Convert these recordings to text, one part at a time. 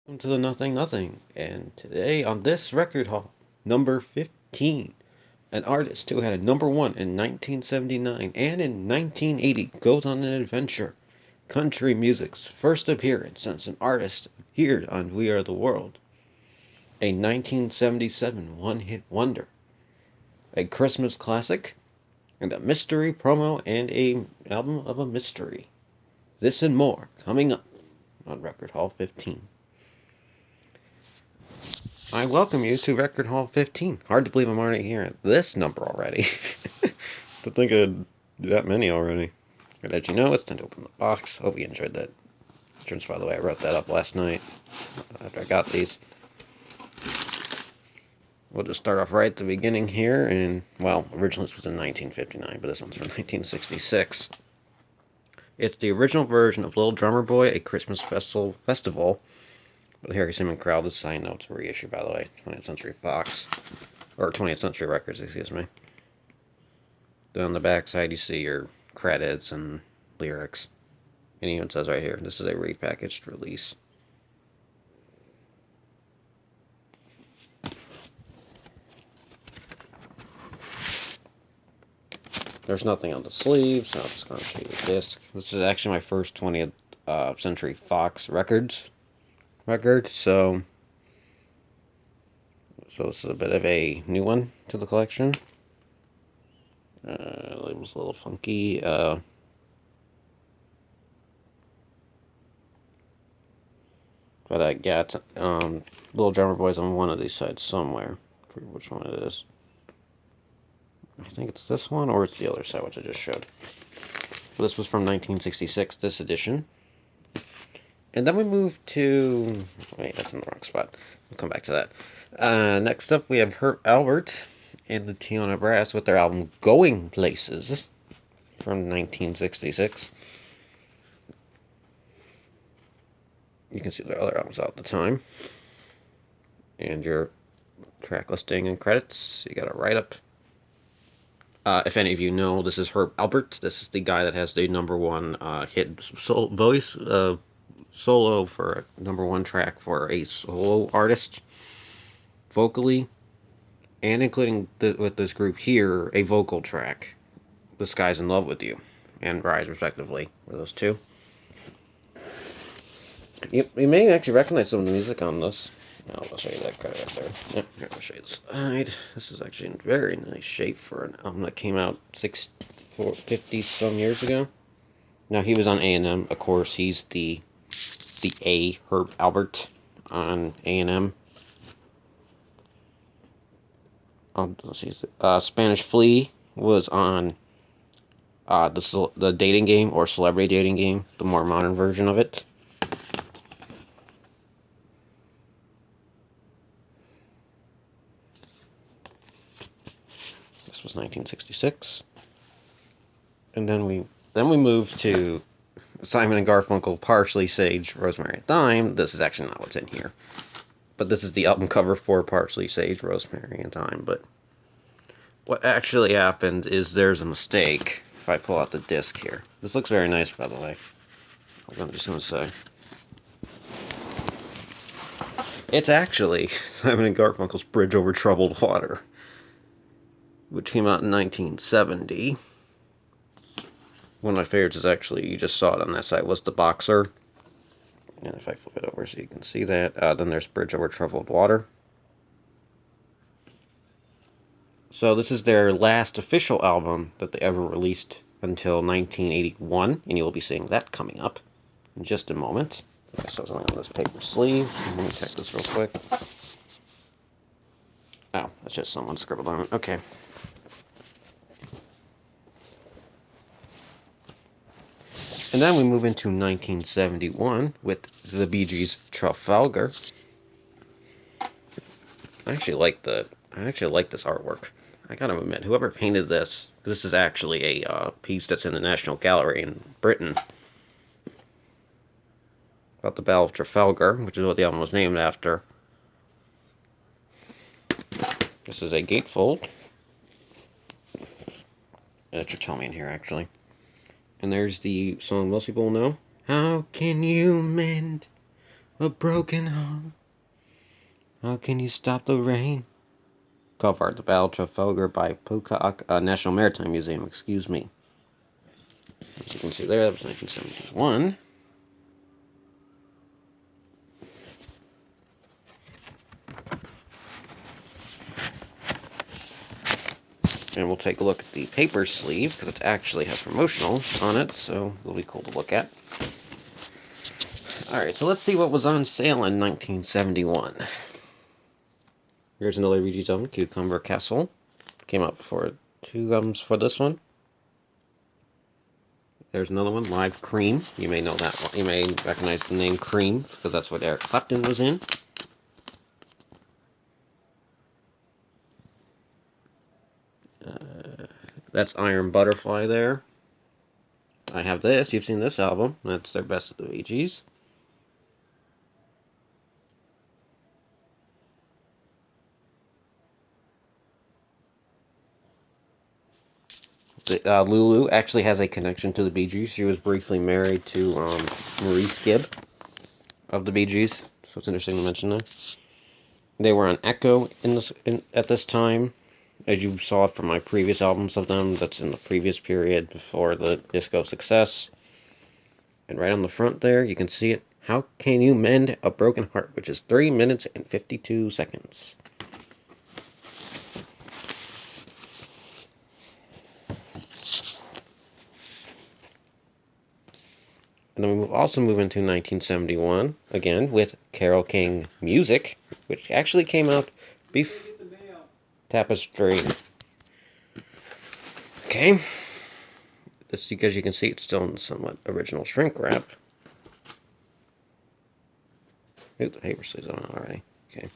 Welcome to the Nothing Nothing, and today on this record haul, number 15, an artist who had a number one in 1979 and in 1980 goes on an adventure. Country music's first appearance since an artist appeared on We Are the World. A 1977 one-hit wonder. A Christmas classic, and a mystery promo and a album of a mystery. This and more coming up on Record Hall 15. I welcome you to Record Hall 15. Hard to believe I'm already here at this number already. To think I'd do that many already. I'll let you know, it's time to open the box. Hope you enjoyed that entrance, by the way. I wrote that up last night after I got these. We'll just start off right at the beginning here. And, well, originally this was in 1959, but this one's from 1966. It's the original version of Little Drummer Boy, a Christmas festival. But the Harry Simon crowd, this side note's a reissue, by the way. 20th Century Fox. Or 20th Century Records, excuse me. Then on the back side, you see your credits and lyrics. And even says right here, this is a repackaged release. There's nothing on the sleeve, so it's going to show you the disc. This is actually my first 20th Century Fox record. So this is a bit of a new one to the collection. Label's a little funky. But I got Little Drummer Boys on one of these sides somewhere. I forget which one it is. I think it's this one, or it's the other side, which I just showed. So this was from 1966, this edition. And then we move to... Wait, that's in the wrong spot. We'll come back to that. Next up, we have Alpert and the Tijuana Brass with their album Going Places from 1966. You can see their other albums out at the time. And your track listing and credits, you got a write-up. If any of you know, this is Alpert. This is the guy that has the number one hit solo for a number one track for a solo artist, vocally, and including with this group here, a vocal track. This Guy's in Love with You and Rise, respectively, were those two. You may actually recognize some of the music on this. I'll show you that credit right there. Yep, here, I'll show you the side. This is actually in very nice shape for an album that came out 50 some years ago. Now, he was on A&M. Of course, he's the A, Herb Alpert, on A&M. Let's see. Spanish Flea was on the dating game, or celebrity dating game, the more modern version of it. Was 1966, and then we move to Simon and Garfunkel, Parsley, Sage, Rosemary and Thyme. This is actually not what's in here, but this is the album cover for Parsley, Sage, Rosemary and Thyme. But what actually happened is there's a mistake. If I pull out the disc here, this looks very nice, by the way. I'm just gonna say it's actually Simon and Garfunkel's Bridge Over Troubled Water, which came out in 1970. One of my favorites is actually, you just saw it on that side, was The Boxer. And if I flip it over so you can see that, then there's Bridge Over Troubled Water. So this is their last official album that they ever released until 1981, and you will be seeing that coming up in just a moment. I saw something on this paper sleeve. Let me check this real quick. Oh, that's just someone scribbled on it. Okay. And then we move into 1971 with the Bee Gees' Trafalgar. I actually like this artwork. I gotta admit, whoever painted this is actually a piece that's in the National Gallery in Britain about the Battle of Trafalgar, which is what the album was named after. This is a gatefold. That should tell me in here, actually. And there's the song most people know. How can you mend a broken heart. How can you stop the rain? Cover art, The Battle of Trafalgar by Pocock National Maritime Museum, excuse me. As you can see there, that was 1971. And we'll take a look at the paper sleeve, because it actually has promotional on it, so it'll be cool to look at. Alright, so let's see what was on sale in 1971. Here's another Reggie's Own, Cucumber Castle. Came out before 2 gums for this one. There's another one, Live Cream. You may know that one. You may recognize the name Cream, because that's what Eric Clapton was in. That's Iron Butterfly there. I have this. You've seen this album. That's their Best of the Bee Gees. Lulu actually has a connection to the Bee Gees. She was briefly married to Maurice Gibb of the Bee Gees, so it's interesting to mention that. They were on Echo at this time, as you saw from my previous albums of them. That's in the previous period before the disco success. And right on the front there, you can see it. How Can You Mend a Broken Heart, which is 3 minutes and 52 seconds. And then we also move into 1971, again, with Carole King Music, which actually came out before Tapestry. Okay. This, because you can see it's still in somewhat original shrink wrap. Ooh, the paper sleeve's on already. Okay.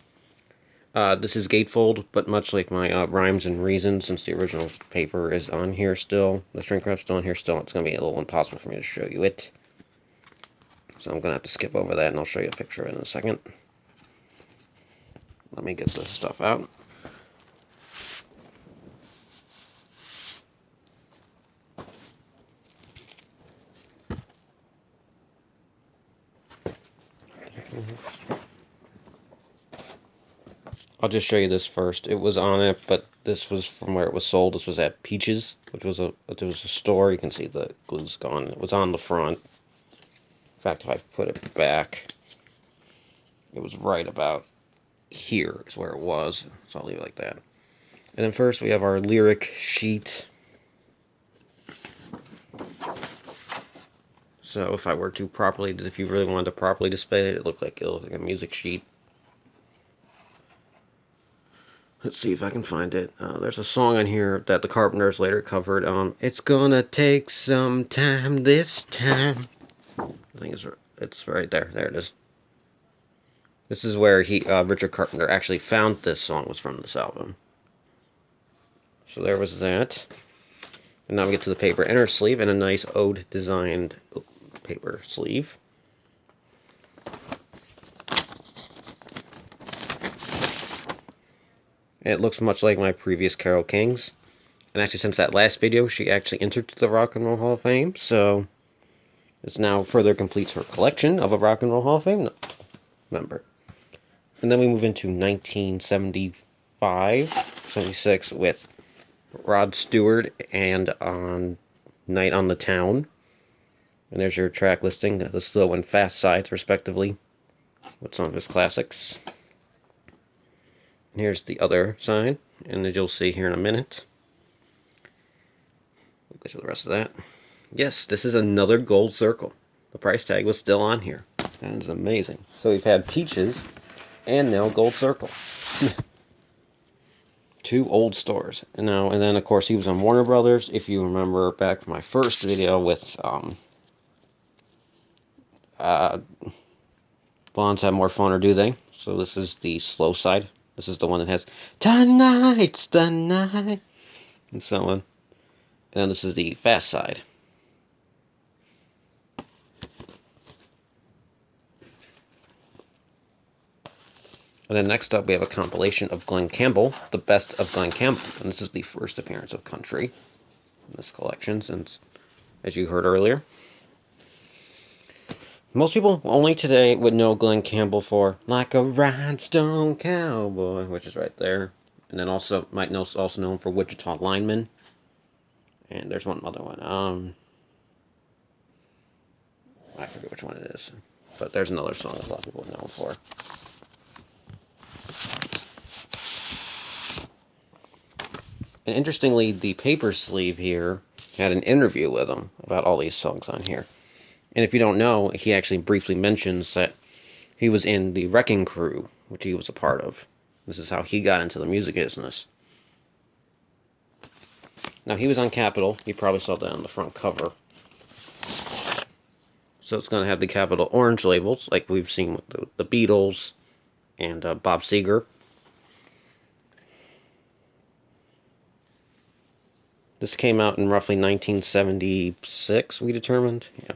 This is Gatefold, but much like my Rhymes and Reason, since the original paper is on here still, the shrink wrap's still on here still, it's going to be a little impossible for me to show you it. So I'm going to have to skip over that, and I'll show you a picture of it in a second. Let me get this stuff out. I'll just show you this first. It was on it, but this was from where it was sold. This was at Peaches, which was a store. You can see the glue's gone. It was on the front. In fact, if I put it back, it was right about here is where it was. So I'll leave it like that. And then first we have our lyric sheet. So if I were to properly, if you really wanted to properly display it, it looked like a music sheet. Let's see if I can find it. There's a song on here that the Carpenters later covered. It's gonna take some time this time. I think it's right there. There it is. This is where Richard Carpenter actually found this song, was from this album. So there was that. And now we get to the paper inner sleeve and a nice ode designed paper sleeve. And it looks much like my previous Carole King's. And actually, since that last video, she actually entered the Rock and Roll Hall of Fame. So this now further completes her collection of a Rock and Roll Hall of Fame member. And then we move into 1975, 76 with Rod Stewart and on Night on the Town. And there's your track listing, the slow and fast sides, respectively, with some of his classics. And here's the other side, and as you'll see here in a minute. We'll get to the rest of that. Yes, this is another gold circle. The price tag was still on here. That is amazing. So we've had Peaches and now Gold Circle. 2 old stores. And then of course he was on Warner Brothers. If you remember back from my first video with Blondes Have More Fun, or Do They? So this is the slow side. This is the one that has Tonight's the Night and so on. And this is the fast side. And then next up we have a compilation of Glen Campbell, the best of Glen Campbell. And this is the first appearance of country in this collection, since, as you heard earlier. Most people only today would know Glen Campbell for Like a Rhinestone Cowboy, which is right there. And then also might know also known for Wichita Lineman. And there's one other one. I forget which one it is. But there's another song that a lot of people know him for. And interestingly, the paper sleeve here had an interview with him about all these songs on here. And if you don't know, he actually briefly mentions that he was in the Wrecking Crew, which he was a part of. This is how he got into the music business. Now, he was on Capitol. You probably saw that on the front cover. So it's going to have the Capitol orange labels, like we've seen with the Beatles and Bob Seger. This came out in roughly 1976, we determined. Yeah.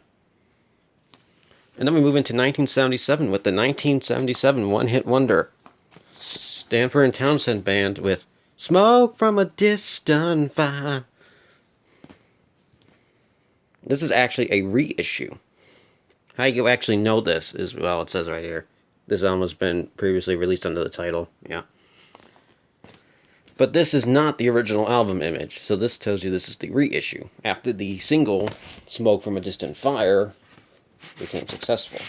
And then we move into 1977 with the 1977 one-hit wonder, Sanford Townsend Band with Smoke from a Distant Fire. This is actually a reissue. How you actually know this is, well, it says right here. This album has been previously released under the title, yeah. But this is not the original album image, so this tells you this is the reissue. After the single, Smoke from a Distant Fire, became successful.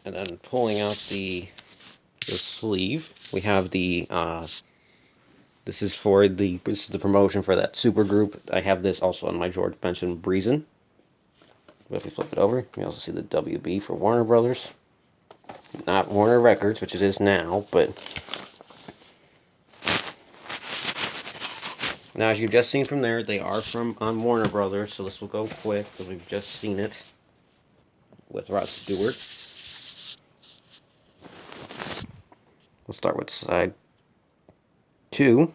And then pulling out the sleeve, we have the, this is the promotion for that Supergroup. I have this also on my George Benson Breezin'. But if we flip it over, you also see the WB for Warner Brothers. Not Warner Records, which it is now, but now as you've just seen from there, they are from on Warner Brothers, so this will go quick because we've just seen it with Rod Stewart. We'll start with side 2.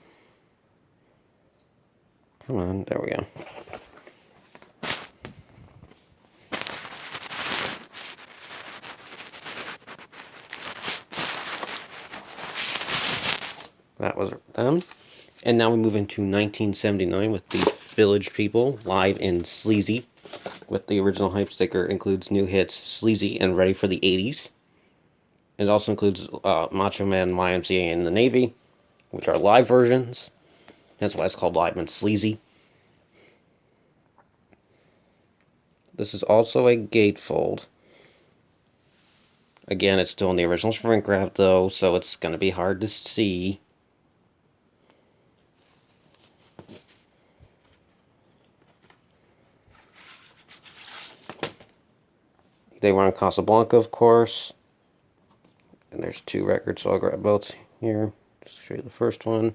Come on, there we go. That was them. And now we move into 1979 with the Village People live in Sleazy. With the original hype sticker includes new hits Sleazy and Ready for the 80s. It also includes Macho Man, YMCA, and the Navy, which are live versions. That's why it's called Live and Sleazy. This is also a gatefold. Again, it's still in the original shrink wrap though, so it's going to be hard to see. They were on Casablanca, of course. And there's 2 records, so I'll grab both here. Just show you the first one.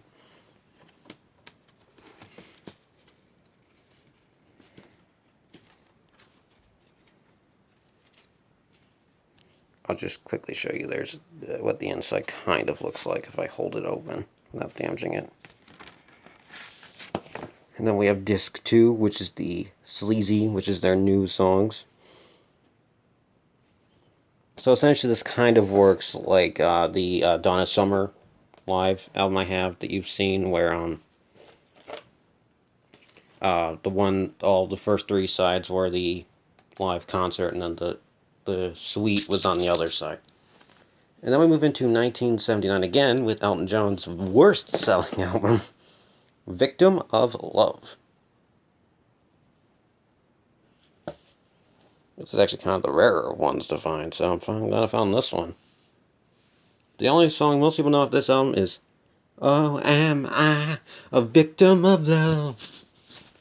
I'll just quickly show you there's what the inside kind of looks like if I hold it open without damaging it. And then we have disc 2, which is the Sleazy, which is their new songs. So essentially this kind of works like the Donna Summer live album I have that you've seen, where all the first 3 sides were the live concert, and then the suite was on the other side. And then we move into 1979 again with Elton John's worst selling album, Victim of Love. This is actually kind of the rarer ones to find, so I'm glad I found this one. The only song most people know of this album is Oh, Am I a Victim of Love?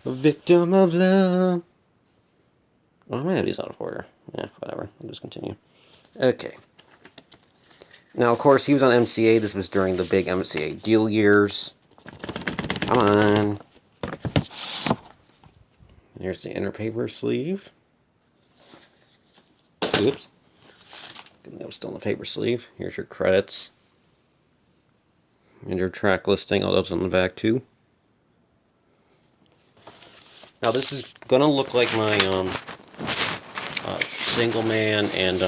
A Victim of Love. Oh, I might have these out of order. Yeah, whatever. I'll just continue. Okay. Now, of course, he was on MCA. This was during the big MCA deal years. Come on. Here's the inner paper sleeve. Oops. That was still in the paper sleeve. Here's your credits. And your track listing. All those on the back, too. Now, this is going to look like my Single Man and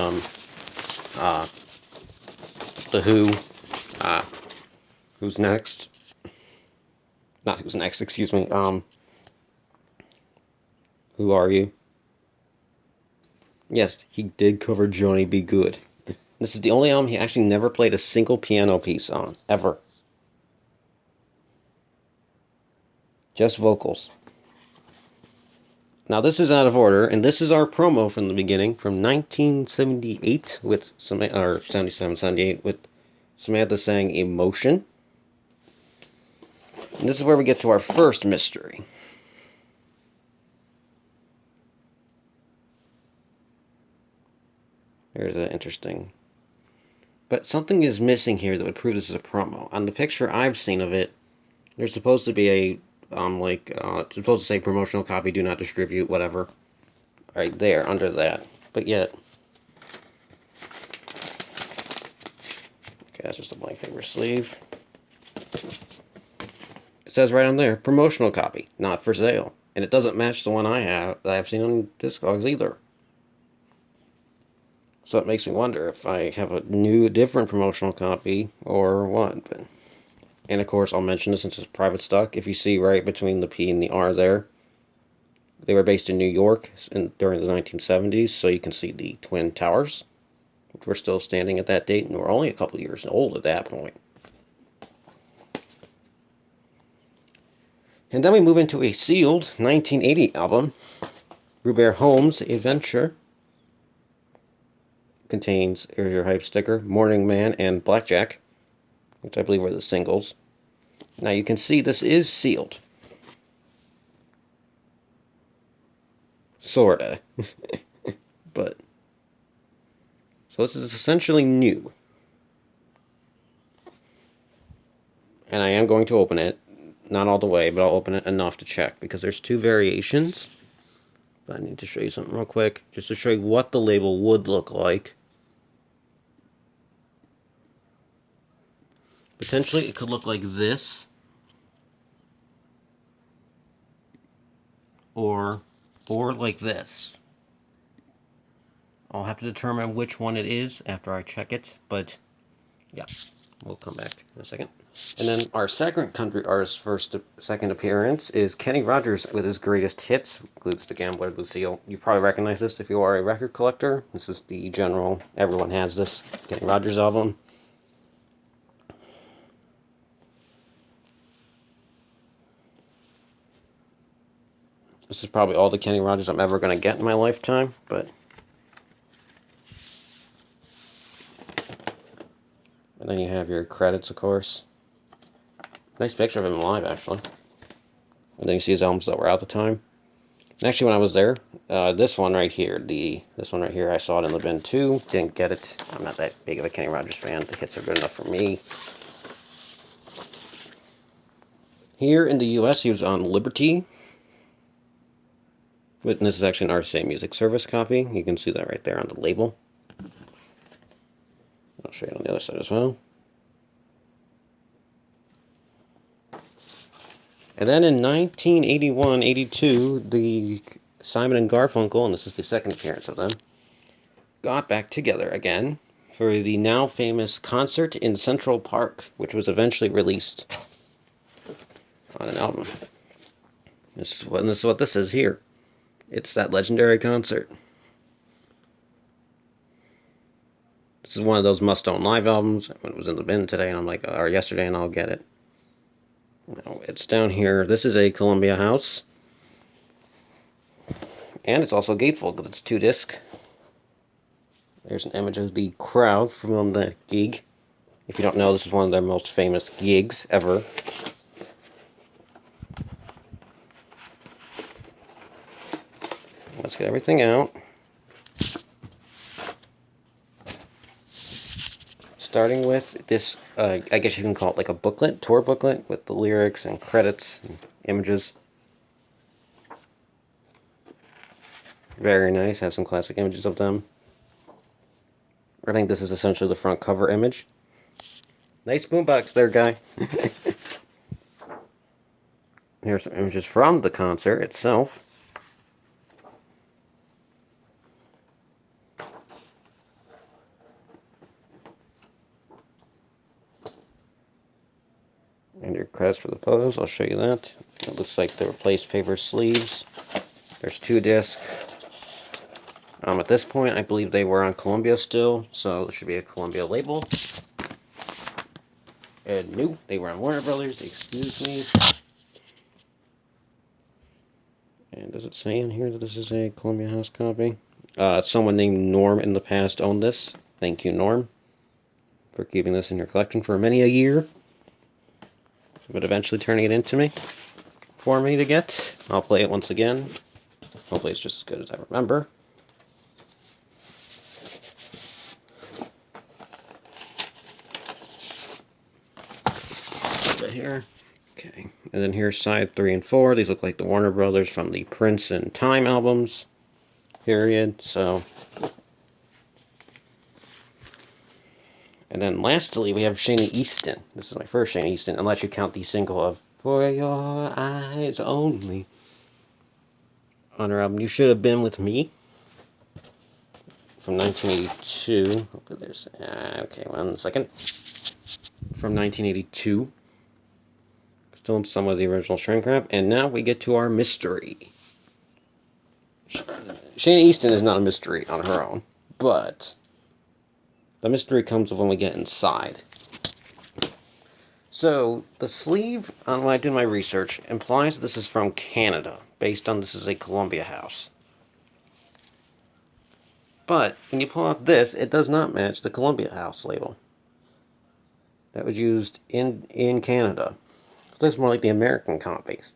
The Who. Who's Next? Not Who's Next, excuse me. Who Are You? Yes, he did cover Johnny Be Good. This is the only album he actually never played a single piano piece on, ever. Just vocals. Now this is out of order, and this is our promo from the beginning, from 1978 with or 77, 78 with Samantha Sang Emotion. And this is where we get to our first mystery. There's an interesting... But something is missing here that would prove this is a promo. On the picture I've seen of it, there's supposed to be a, it's supposed to say promotional copy, do not distribute, whatever. Right there, under that. But yet... Okay, that's just a blank paper sleeve. It says right on there, promotional copy, not for sale. And it doesn't match the one I have, that I've seen on Discogs either. So it makes me wonder if I have a new, different promotional copy, or what. But, and of course, I'll mention this since it's private stock. If you see right between the P and the R there, they were based in New York during the 1970s, so you can see the Twin Towers, which were still standing at that date, and were only a couple years old at that point. And then we move into a sealed 1980 album, Rupert Holmes' Adventure. Contains, here's your hype sticker, Morning Man and Blackjack, which I believe were the singles. Now you can see this is sealed. Sorta. But, so this is essentially new. And I am going to open it. Not all the way, but I'll open it enough to check, because there's two variations. But I need to show you something real quick, just to show you what the label would look like. Potentially, it could look like this. Or like this. I'll have to determine which one it is after I check it, but yeah, we'll come back in a second. And then our second country artist's second appearance is Kenny Rogers with his greatest hits, includes The Gambler, Lucille. You probably recognize this if you are a record collector. This is the general, everyone has this Kenny Rogers album. This is probably all the Kenny Rogers I'm ever going to get in my lifetime, but... And then you have your credits, of course. Nice picture of him live, actually. And then you see his albums that were out at the time. And actually, when I was there, this one right here, I saw it in the bin too. Didn't get it. I'm not that big of a Kenny Rogers fan. The hits are good enough for me. Here in the U.S., he was on Liberty. And this is actually an RCA Music Service copy. You can see that right there on the label. I'll show you on the other side as well. And then in 1981-82, the Simon and Garfunkel, and this is the second appearance of them, got back together again for the now famous Concert in Central Park, which was eventually released on an album. This is what this is here. It's that legendary concert. This is one of those must-own live albums. It was in the bin today, and I'm like, or yesterday, and I'll get it. No, it's down here. This is a Columbia House. And it's also Gatefold, because it's 2-disc. There's an image of the crowd from the gig. If you don't know, this is one of their most famous gigs ever. Let's get everything out. Starting with this, I guess you can call it like a booklet, tour booklet, with the lyrics and credits and images. Very nice, has some classic images of them. I think this is essentially the front cover image. Nice boombox there, guy. Here's some images from the concert itself. And your credits for the photos, I'll show you that. It looks like the replaced paper sleeves. There's 2 discs. At this point, I believe they were on Columbia still, so there should be a Columbia label. And nope, they were on Warner Brothers, excuse me. And does it say in here that this is a Columbia House copy? Someone named Norm in the past owned this. Thank you, Norm, for keeping this in your collection for many a year. But eventually turning it into me, for me to get. I'll play it once again. Hopefully it's just as good as I remember. Put it here. Okay, and then here's side 3 and 4. These look like the Warner Brothers from the Prince and Time albums, period. So, and then lastly, we have Sheena Easton. This is my first Sheena Easton, unless you count the single of For Your Eyes Only on her album You Should Have Been With Me from 1982. Hopefully there's, okay, 1 second. From 1982. Still in some of the original shrink wrap. And now we get to our mystery. Sheena Easton is not a mystery on her own, but the mystery comes when we get inside. So, the sleeve, when I did my research, implies this is from Canada, based on this is a Columbia House. But, when you pull out this, it does not match the Columbia House label that was used in Canada. So this is more like the American copies.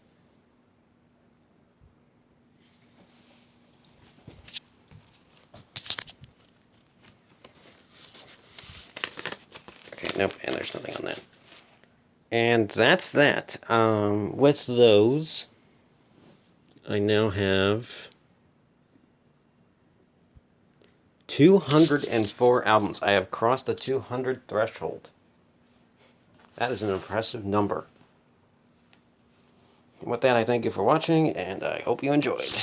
Okay, nope, and there's nothing on that. And that's that. With those, I now have 204 albums. I have crossed the 200 threshold. That is an impressive number. And with that, I thank you for watching, and I hope you enjoyed.